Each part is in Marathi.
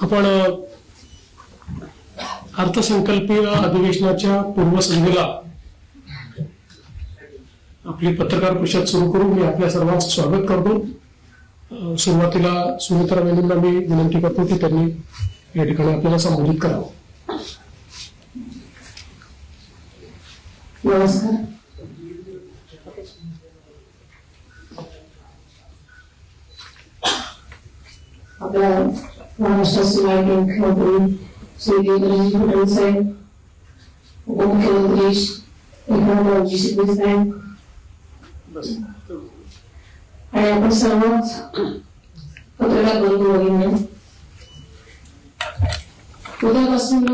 आपण अर्थसंकल्पीय अधिवेशनाच्या पूर्वसंध्येला आपली पत्रकार परिषद सुरू करू. मी आपल्या सर्वांचं स्वागत करतो. सुरुवातीला सुमित्रा वहिनींना मी विनंती करतो की त्यांनी या ठिकाणी आपल्याला संबोधित करावं. नमस्कार. आपल्या महाराष्ट्राचे माजी मुख्यमंत्री श्री देवेंद्रजी फडणवीस साहेब, उपमुख्यमंत्री एकनाथरावजी शिंदे साहेब आणि आपण सर्वच पत्रकार बंधू भगिनी, उद्यापासून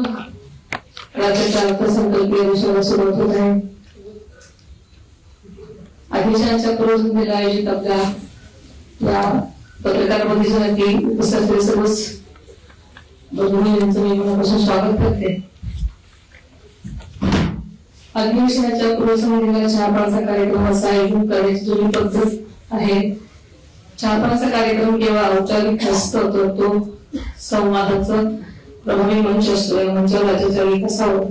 राज्याच्या अर्थसंकल्पीय अधिवेशनाला सुरुवात होत आहे. अधिवेशनाच्या पूर्वसंध्येला आयोजित आपल्या या पत्रकार परिषदेसाठी उपस्थित सर्वच बंधूंचं मी मनापासून स्वागत करते. अधिवेशनाच्या पूर्वसंध्येला चहापानाचा कार्यक्रमाचं आयोजन करण्याची जुनी पद्धत आहे. चहापानाचा कार्यक्रम केवळ औपचारिक नसतो, तर तो संवादाचं प्रभावी मंच असतो. या मंचावर राज्याच्या विकासावर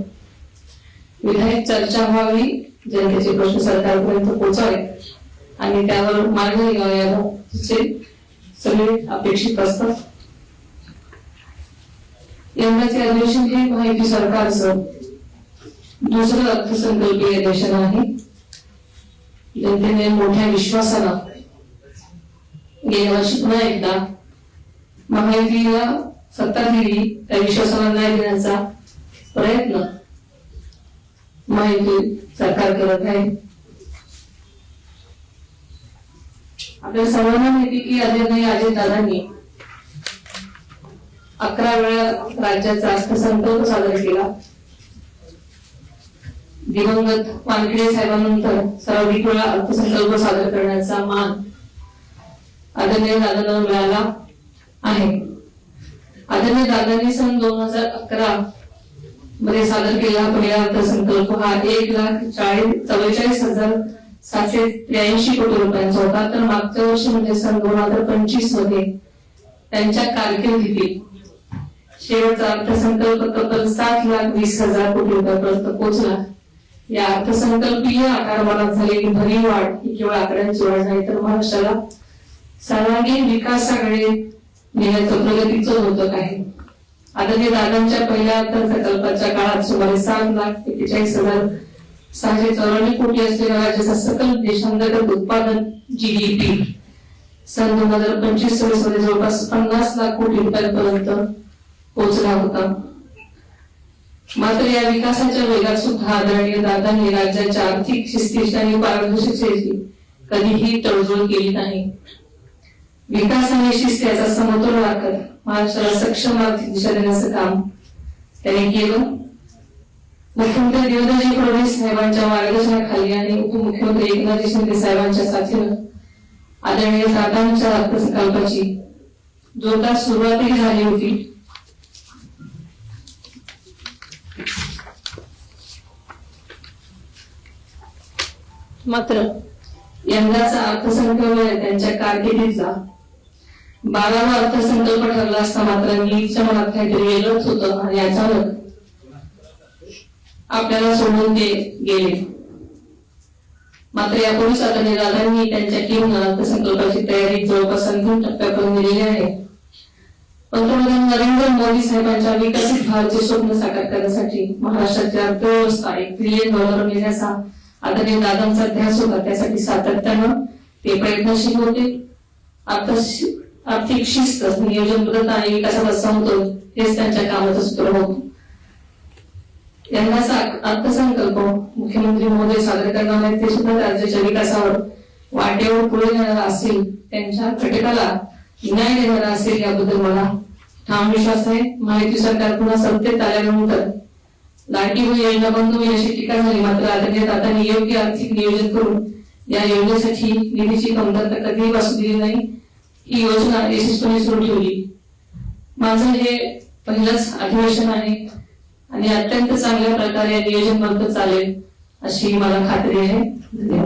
विधायक चर्चा व्हावी, जनतेचे प्रश्न सरकारपर्यंत पोहोचावे आणि त्यावर मार्ग निघावे सगळे अपेक्षित असतात. यंदाचे अधिवेशन हे माहिती सरकारचं दुसरं अर्थसंकल्पीय अधिवेशन आहे. जनतेने मोठ्या विश्वासानं गेल्या वर्षी पुन्हा एकदा महायुतीला सत्ता दिली, त्या विश्वासाला न्याय देण्याचा प्रयत्न महायुती सरकार करत आहे. आपल्या सर्वांना माहिती की अजितदादांनी 11 वेळा राज्याचा अर्थसंकल्प सादर केला. दिवंगत वानखेडे साहेबांनंतर सर्वाधिक वेळा अर्थसंकल्प सादर करण्याचा मान आदरणीय दादांना मिळाला आहे. आदरणीय दादांनी सन 2011 मध्ये सादर केलेला पहिला अर्थसंकल्प हा 1,44,783 कोटी रुपयांचा होता. तर मागच्या वर्षी म्हणजे सन 2025 मध्ये त्यांच्या कारकिर्दीतील शेवटचा अर्थसंकल्प तब्बल 7,20,000 कोटी रुपयापर्यंत पोहोचला. या अर्थसंकल्पीय आकारमानात झालेली भरीव वाढ ही केवळ आकड्यांची वाढ नाही, तर महाराष्ट्राला सर्वांगीण विकासाकडे नेण्याचं प्रगतीचं मोदक आहे. आदरणीय दादांच्या पहिल्या अर्थसंकल्पाच्या काळात सुमारे 7,41,694 कोटी असलेल्या राज्याचा सकल देशांतर्गत उत्पादन GDP सन 2025-26 मध्ये जवळपास 50 लाख कोटी रुपयांपर्यंत पोहोचला होता. मात्र या विकासाच्या वेगात सुद्धा आदरणीय दादांनी राज्याच्या आर्थिक शिस्तीची आणि पारदर्शकतेची कधीही तडजोड केली नाही. विकास आणि शिस्त याचा समतोल राखत महाराष्ट्राला सक्षम आर्थिक दिशा देण्याचं काम त्यांनी केलं. मुख्यमंत्री देवेंद्रजी फडणवीस साहेबांच्या मार्गदर्शनाखाली आणि उपमुख्यमंत्री एकनाथजी शिंदे साहेबांच्या साथीनं आदरणीय दादांच्या अर्थसंकल्पाची जोरदार सुरुवातही झाली होती. मात्र यंदाचा अर्थसंकल्प त्यांच्या कारकिर्दीचा 12वा अर्थसंकल्प ठरला असता मात्र नीटच्या मनात काहीतरी वेगळंच होतं आणि अचानक आपल्याला सोडून ते गेले. मात्र यापूर्वीच आदरणीय दादांनी त्यांच्या टीमनं अर्थसंकल्पाची तयारी जवळपास अंतिम टप्प्यापर्यंत नेलेली आहे. पंतप्रधान नरेंद्र मोदी साहेबांच्या विकसित भारताचे स्वप्न साकार करण्यासाठी महाराष्ट्राची अर्थव्यवस्था $1 ट्रिलियन नेण्याचा आदरणीय दादांचा ध्यास होता. त्यासाठी सातत्यानं ते प्रयत्नशील होते. आर्थिक शिस्त, नियोजनबद्धता आणि विकासाचा समतोल हेच त्यांच्या कामाचं सूत्र होतं. यंदाचा अर्थसंकल्प मुख्यमंत्री महोदय सादर करणार आहेत, ते सुद्धा राज्याच्या विकासावर वाटेवर पुढे नेणारा असेल, त्यांच्या घटकाला न्याय देणारा असेल याबद्दल मला ठाम विश्वास आहे. माहिती सरकार पुन्हा सत्तेत आल्यानंतर लाडकी बहीण योजना बंद होईल अशी टीका झाली, मात्र आदरणीय दादांनी योग्य आर्थिक नियोजन करून या योजनेसाठी निधीची कमतरता कधीही भासू दिली नाही. ही योजना यशस्वीपणे सुरू ठेवली. माझं हे पहिलंच अधिवेशन आहे आणि अत्यंत चांगल्या प्रकारे नियोजनबद्ध चालेल अशी मला खात्री आहे. धन्यवाद.